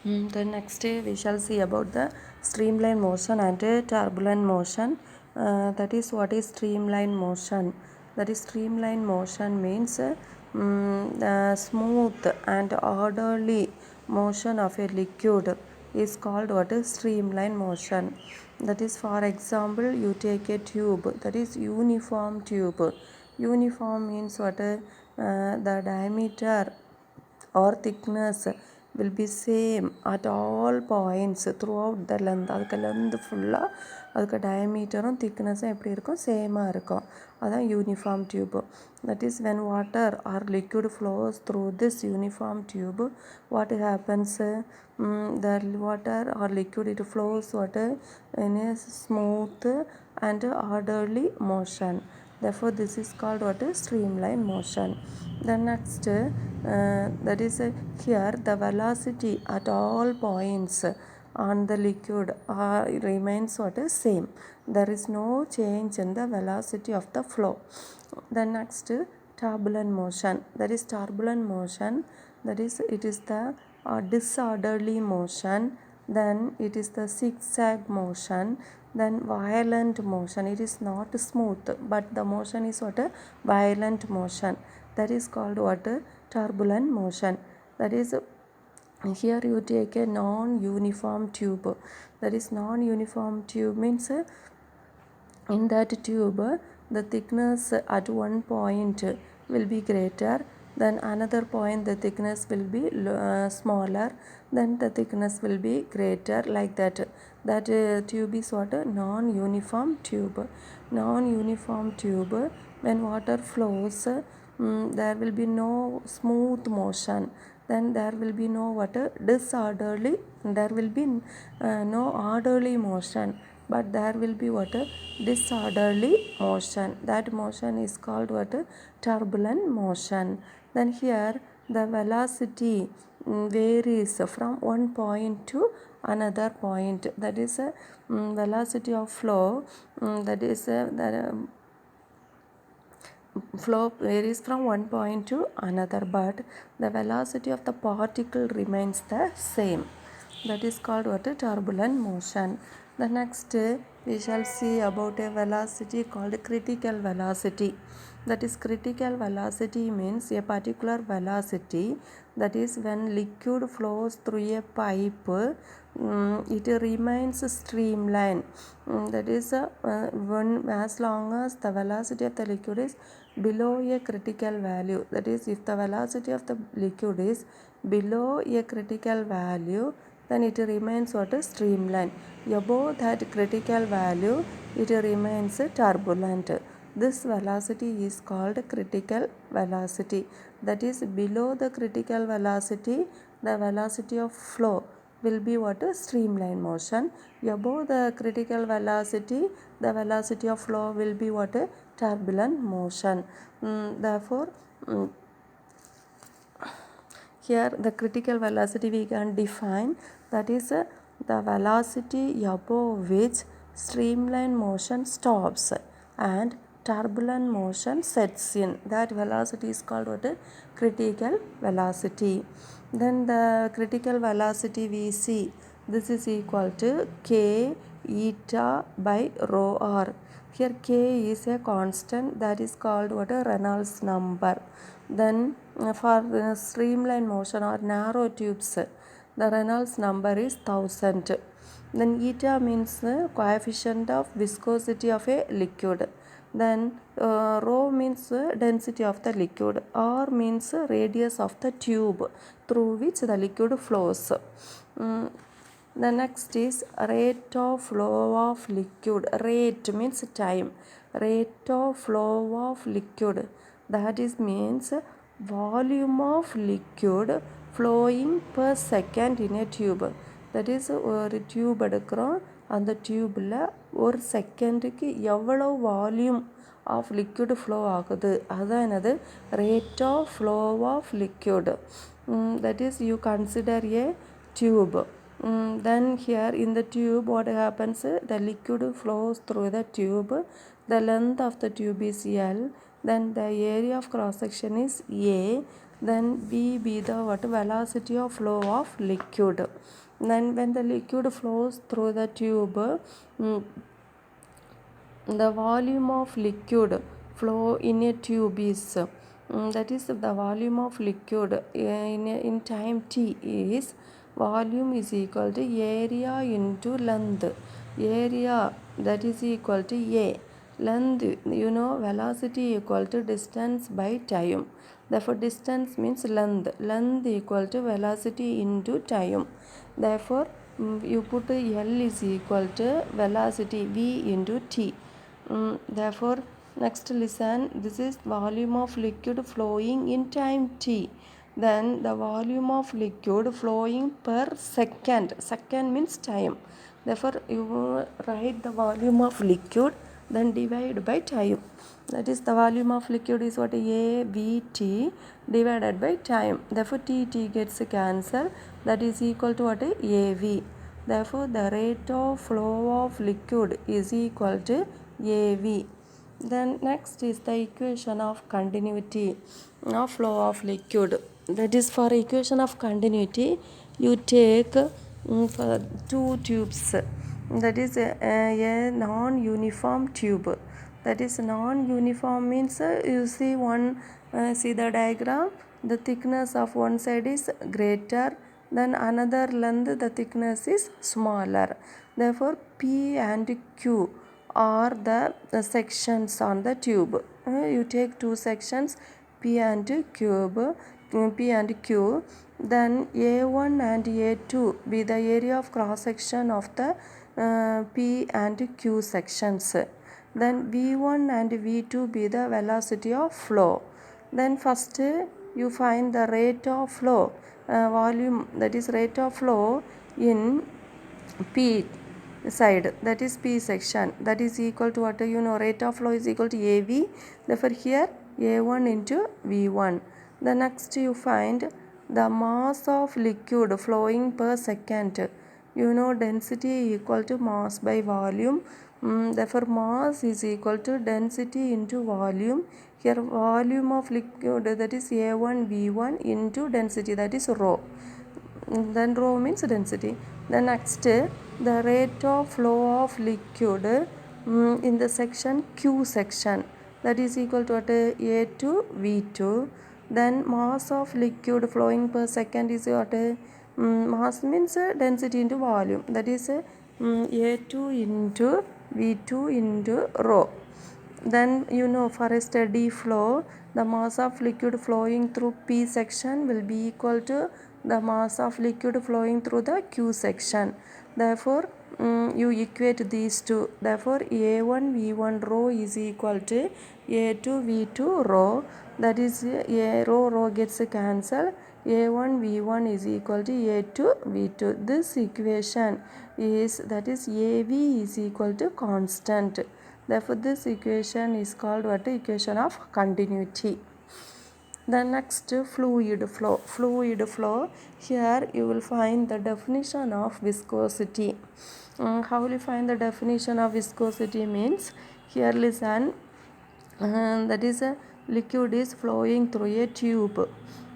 Then next we shall see about the streamline motion and turbulent motion. That is what is streamline motion. That is streamline motion means the smooth and orderly motion of a liquid is called what is streamline motion. That is, for example, you take a tube, that is uniform tube. Uniform means what, the diameter or thickness will be same at all points throughout the length. அதுக்கு length ஃபுல்லாக அதுக்கு டயமீட்டரும் திக்னஸும் எப்படி இருக்கும், சேமாக இருக்கும். அதான் uniform tube. That is when water or liquid flows through this uniform tube, what happens, the water or liquid, it flows water in a smooth and orderly motion. Therefore this is called what is streamline motion. The next that is here the velocity at all points on the liquid remains what is same. There is no change in the velocity of the flow. The next turbulent motion. That is turbulent motion. That is, it is the disorderly motion. Then it is the zigzag motion. Then violent motion. It is not smooth, but the motion is what, a violent motion. That is called what, turbulent motion. That is, here you take a non-uniform tube. That is, non-uniform tube means in that tube the thickness at one point will be greater, then another point the thickness will be smaller, then the thickness will be greater, like that. That tube is what, a non-uniform tube. Non-uniform tube, when water flows, there will be no smooth motion, then there will be no what, disorderly, there will be no orderly motion, but there will be what, disorderly motion. That motion is called what, turbulent motion. Then here the velocity varies from one point to another point. That is velocity of flow, that is the flow varies from one point to another, but the velocity of the particle remains the same. That is called what, a turbulent motion. The next we shall see about a velocity called critical velocity. That is, critical velocity means a particular velocity, that is when liquid flows through a pipe, it remains streamline. That is when, as long as the velocity of the liquid is below a critical value. That is, if the velocity of the liquid is below a critical value, then it remains what, a streamline. Above that critical value, it remains turbulent. This velocity is called critical velocity. That is, below the critical velocity, the velocity of flow will be what, a streamline motion. Above the critical velocity, the velocity of flow will be what, a turbulent motion. Therefore here the critical velocity we can define, that is the velocity above which streamline motion stops and turbulent motion sets in. That velocity is called what, a critical velocity. Then the critical velocity we see, this is equal to k eta by rho r. Here k is a constant, that is called what, a Reynolds number. Then for streamline motion or narrow tubes, the Reynolds number is 1000. Then eta means the coefficient of viscosity of a liquid. Then rho means density of the liquid. R means radius of the tube through which the liquid flows. The next is rate of flow of liquid. Rate means time. Rate of flow of liquid, that is means volume of liquid flowing per second in a tube. That is, ஒரு tube எடுக்கிறோம், அந்த டியூப்பில் ஒரு செகண்டுக்கு எவ்வளோ volume of liquid flow ஆகுது, அதுதான் என்னது, rate of flow of liquid. That is, you consider a tube. Then here in the tube what happens, the liquid flows through the tube. The length of the tube is L. Then the area of cross section is A. then V be the what velocity of flow of liquid. Then when the liquid flows through the tube, the volume of liquid flow in a tube is that is the volume of liquid in time t is volume is equal to area into length. Area, that is equal to a. Length, velocity equal to distance by time. Therefore distance means length equal to velocity into time. Therefore you put L is equal to velocity V into t. Therefore next listen, this is volume of liquid flowing in time t. Then the volume of liquid flowing per second. Second means time. Therefore you write the volume of liquid, then divide by time. That is the volume of liquid is what A V T divided by time. Therefore T gets cancelled. That is equal to what A V. Therefore the rate of flow of liquid is equal to AV. Then next is the equation of continuity of flow of liquid. That is, for equation of continuity, you take for two tubes. That is a non-uniform tube. That is non-uniform means you see see the diagram. The thickness of one side is greater, then another length the thickness is smaller. Therefore P and Q are the sections on the tube. You take two sections P and Q, then A1 and A2 be the area of cross section of the P and Q sections. Then V1 and V2 be the velocity of flow. Then first you find the rate of flow, volume, that is rate of flow in P side, that is P section, that is equal to what rate of flow is equal to AV. Therefore here A1 into V1. The next you find the mass of liquid flowing per second. Density equal to mass by volume. Therefore mass is equal to density into volume. Here volume of liquid, that is A1 V1 into density, that is rho. Then rho means density. Then next the rate of flow of liquid in the section Q section, that is equal to what A2 V2. Then mass of liquid flowing per second is what mass means density into volume, that is A2 into V2 into rho. Then for a steady flow, the mass of liquid flowing through P section will be equal to the mass of liquid flowing through the Q section. Therefore you equate these two. Therefore A1 V1 rho is equal to A2 V2 rho. That is A rho gets cancelled. A1 V1 is equal to A2 V2. This equation is, that is AV is equal to constant. Therefore this equation is called what? Equation of continuity. The next, fluid flow. Fluid flow, here you will find the definition of viscosity. How will you find the definition of viscosity means, here listen, that is a liquid is flowing through a tube.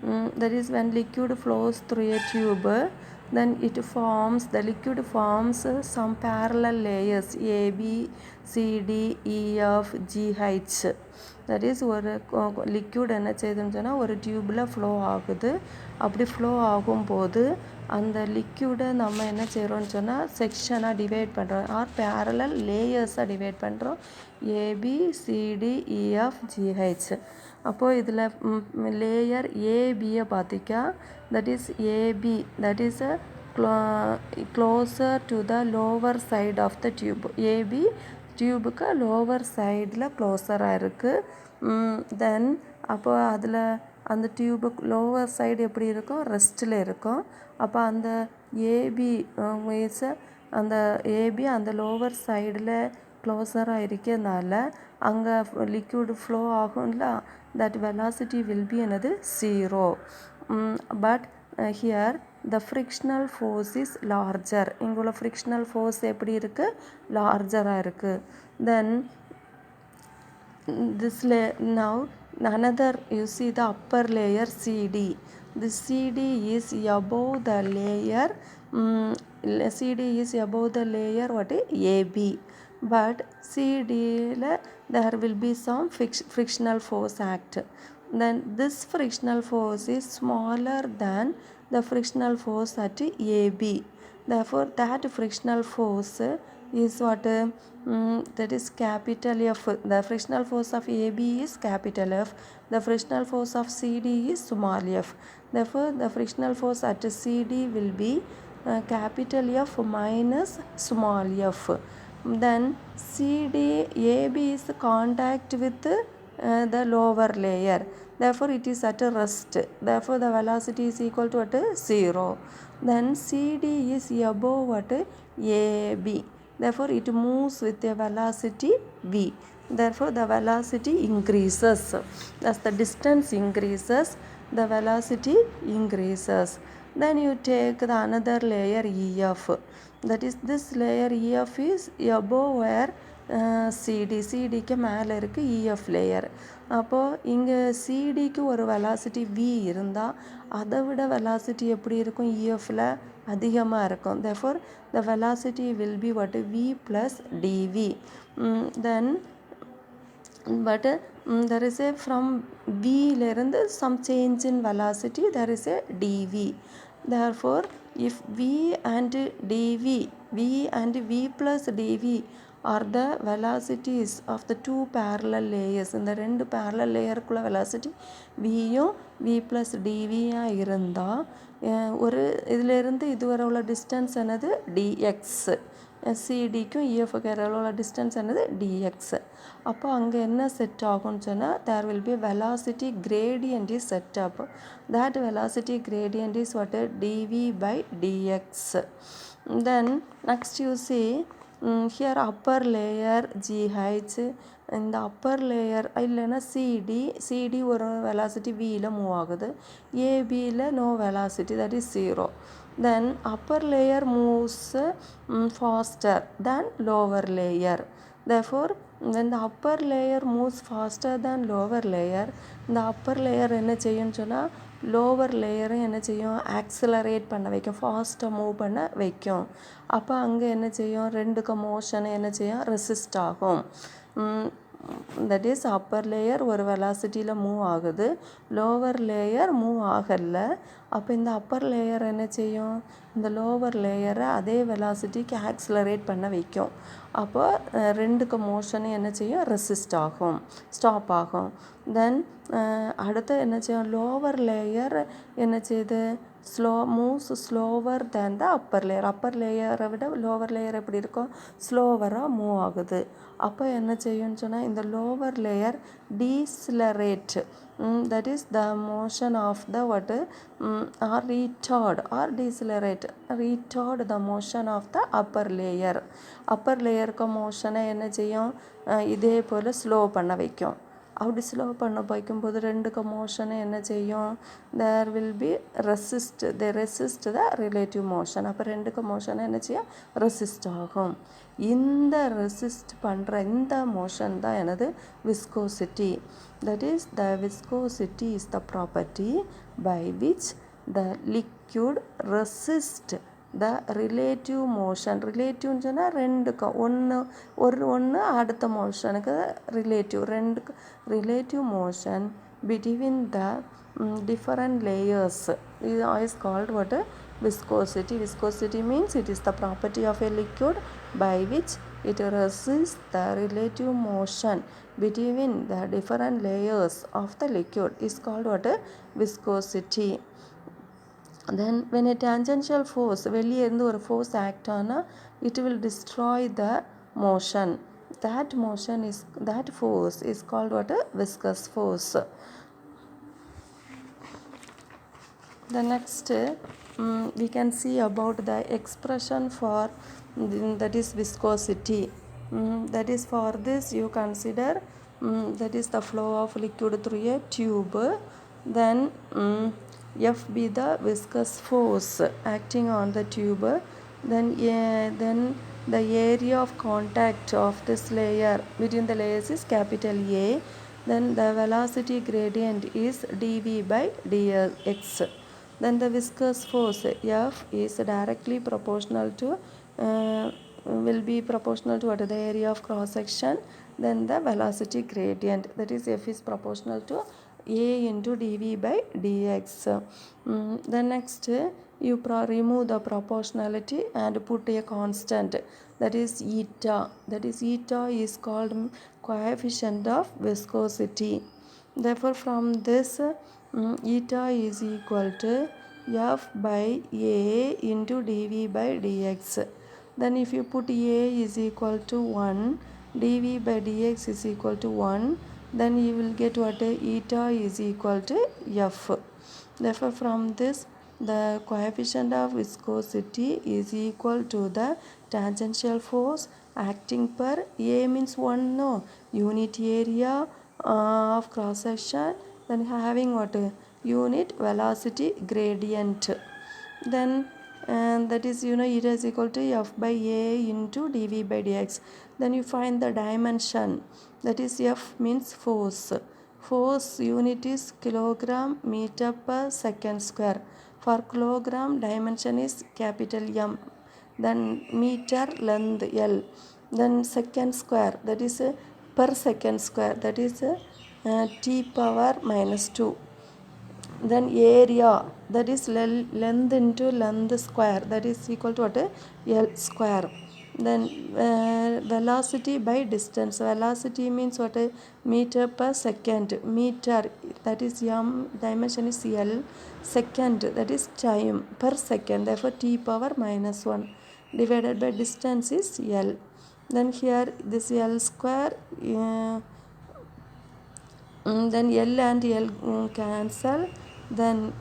That is, when liquid flows through a tube, then the liquid forms some parallel layers A, B, C, D, E, F, G, H. That is, ஒரு liquid என்ன செய்யுதுன்னு சொன்னால் ஒரு டியூப்பில் flow ஆகுது. அப்படி flow ஆகும்போது அந்த லிக்யூடை நம்ம என்ன செய்கிறோம்னு சொன்னால் செக்ஷனாக டிவைட் பண்ணுறோம், ஆர் பேரலல் லேயர்ஸாக டிவைட் பண்ணுறோம், ABCDEFGH. அப்போது இதில் layer ஏபியை பார்த்திக்கா, that is AB, that is closer to the lower side of the tube. AB டியூபுக்கு லோவர் சைடில் க்ளோஸராக இருக்குது. தென் அப்போ அதில் அந்த டியூபு லோவர் சைடு எப்படி இருக்கும், ரெஸ்ட்டில் இருக்கும். அப்போ அந்த ஏபி அந்த ஏபி அந்த லோவர் சைடில் க்ளோஸராக இருக்கிறதுனால அங்கே லிக்விட் ஃப்ளோ ஆகும்ல, தட் வெலாசிட்டி வில் பி என்னது 0. But here the frictional force is larger. இங்குள்ள frictional force எப்படி இருக்கு, larger இருக்குது. Then now Another, you see the upper layer CD. The CD is above the layer. CD is above the layer what is AB. But CD there will be some frictional force act. Then this frictional force is smaller than the frictional force at AB. Therefore, that frictional force is what that is capital F. The frictional force of AB is capital F. The frictional force of CD is small f. Therefore, the frictional force at CD will be capital F minus small f. Then CD AB is contact with the lower layer. Therefore, it is at a rest. Therefore, the velocity is equal to at 0. Then CD is above what AB. Therefore, it moves with a velocity v. Therefore, the velocity increases. As the distance increases, the velocity increases. Then you take the another layer EF. That is, this layer EF is above where சிடிக்கு மேலே இருக்குது EF layer. அப்போது இங்கே சிடிக்கு ஒரு velocity we இருந்தால் அதை விட velocity எப்படி இருக்கும் இஎஃப்பில் அதிகமாக இருக்கும். therefore the velocity will be what v plus dv. Then but there is a from v லேருந்து some change in velocity, there is a dv. Therefore if v and v plus dv are the velocities of the two parallel layers. இந்த ரெண்டு parallel layerக்குள்ள velocity vயும் v plus dvயாக இருந்தால் ஒரு இதிலிருந்து இதுவரை உள்ள distance என்னது dx. சிடிக்கும் இஎஃப்க்கு உள்ள distance என்னது dx. அப்போ அங்கே என்ன செட் ஆகும்னு சொன்னால் there will be velocity gradient is set up. That velocity gradient is what dv by dx. Then next you see here upper layer GH. இந்த upper layer இல்லைன்னா CD ஒரு velocity Vயில் மூவ் ஆகுது, ABயில் no velocity, that is 0. Then upper layer moves faster than lower layer. Therefore when the upper layer moves faster than lower layer, இந்த upper layer என்ன செய்யும்னு சொன்னால் lower லேயரை என்ன செய்யும் ஆக்சிலரேட் பண்ண வைக்கும், ஃபாஸ்ட்டாக மூவ் பண்ண வைக்கும். அப்போ அங்கே என்ன செய்யும் ரெண்டுக்கு மோஷனை என்ன செய்யும் ரெசிஸ்ட் ஆகும். தட் இஸ் அப்பர் லேயர் ஒரு வெலாசிட்டியில் மூவ் ஆகுது, லோவர் லேயர் மூவ் ஆகலை. அப்போ இந்த அப்பர் லேயர் என்ன செய்யும் இந்த லோவர் லேயரை அதே வெலாசிட்டிக்கு ஆக்சிலரேட் பண்ண வைக்கும். அப்போ ரெண்டுக்கு மோஷனும் என்ன செய்யும் ரெசிஸ்ட் ஆகும், ஸ்டாப் ஆகும். தென் அடுத்து என்ன செய்யும் லோவர் லேயர் என்ன செய்யுது மூவ்ஸ் ஸ்லோவர் தேன் த அப்பர் லேயர். அப்பர் லேயரை விட லோவர் லேயர் எப்படி இருக்கும் ஸ்லோவராக மூவ் ஆகுது. அப்போ என்ன செய்யும்னு சொன்னால் இந்த lower layer decelerate, that is the motion of the what or retard the motion of the upper layer. upper layerக்கு மோஷனை என்ன செய்யும் இதே போல் ஸ்லோ பண்ண வைக்கும். அப்படி ஸ்லோ பண்ண வைக்கும்போது ரெண்டுக்கு மோஷனை என்ன செய்யும் there will be resist the relative motion. அப்போ ரெண்டுக்கு மோஷனை என்ன செய்யும் ரெசிஸ்ட் ஆகும். இந்த ரெசிஸ்ட் பண்ணுற இந்த மோஷன் தான் எனது viscosity. that is the viscosity is the property by which the liquid resist the relative motion. ரிலேட்டிவ்னு சொன்னால் ரெண்டுக்கும் ஒன்று அடுத்த மோஷனுக்கு ரெண்டுக்கு relative motion between the different layers is called what viscosity. Viscosity means it is the property of a liquid by which it resists the relative motion between the different layers of the liquid is called what viscosity. Then when a tangential force வெளியே இருந்து ஒரு force act ஆனால் it will destroy the motion. That force is called what viscous force. The next we can see about the expression for that is viscosity. That is for this you consider that is the flow of liquid through a tube. Then F be the viscous force acting on the tube. Then the area of contact of this layer between the layers is capital A. Then the velocity gradient is dv by dx. Then the viscous force F is directly proportional to will be proportional to what, the area of cross section. Then the velocity gradient, that is F is proportional to a into dv by dx. Then next you remove the proportionality and put a constant, that is eta. That is eta is called coefficient of viscosity. Therefore from this eta is equal to F by A into dv by dx. Then if you put A is equal to 1, dv by dx is equal to 1, then you will get what, eta is equal to F. Therefore from this the coefficient of viscosity is equal to the tangential force acting per A means 1, no, unit area of cross section, then having what, unit velocity gradient. Then that is, eta is equal to F by A into dv by dx. Then you find the dimension, that is F means force. Force unit is kilogram meter per second square. For kilogram dimension is capital M. Then meter length L. Then second square, that is per second square, that is t power minus 2. Then area, that is length into length square, that is equal to what, L square. Then velocity by distance, velocity means what, meter per second. Meter, that is M, dimension is L. Second, that is time per second, therefore t power minus 1 divided by distance is L. Then here this L square, then L and L cancel. Then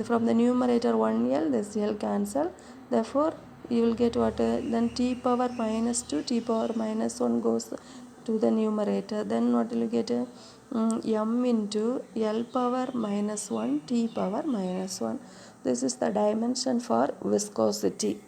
from the numerator 1L, this L cancel. Therefore you will get what, then t power minus 2, t power minus 1 goes to the numerator. Then what will you get, M into L power minus 1 t power minus 1. This is the dimension for viscosity.